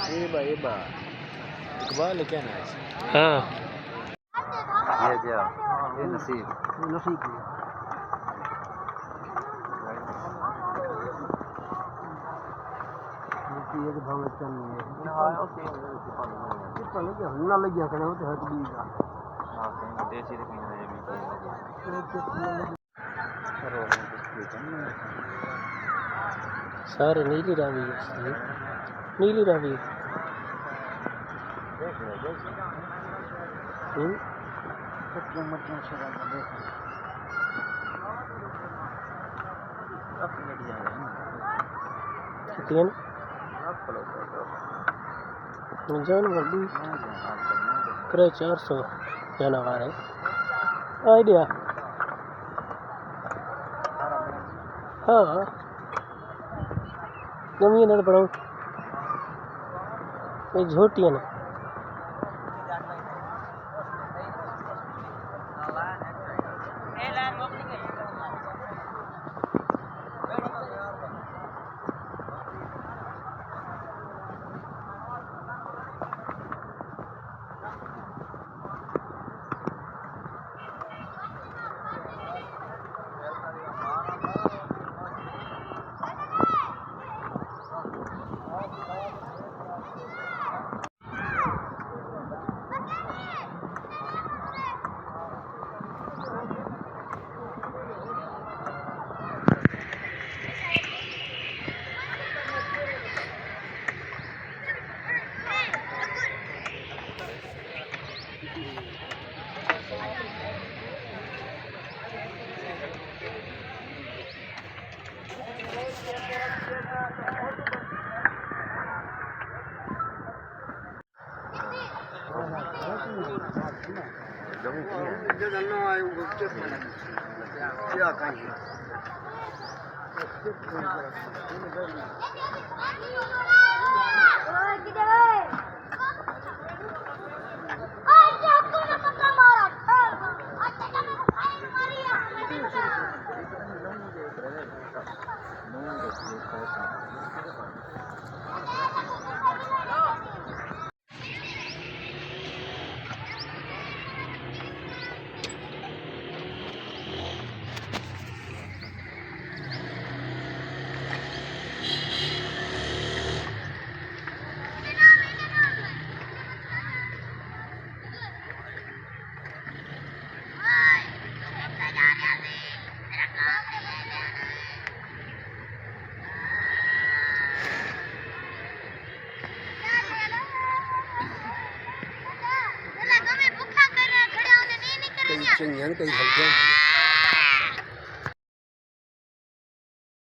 ये बा इकबाल क्या ना है? हाँ ये जा ये नसीब ये तो भाव अच्छा नहीं है ना ओके ये पहले क्या होना लग गया करे वो तो हट भी जा हां कहीं देसी तो कहीं है भी सारे नीली रावी है नीली रावी जानवर भी करे 400 जानवर है आइडिया हाँ जमीन है पढ़ो ये झोटी है ना कहीं हल्के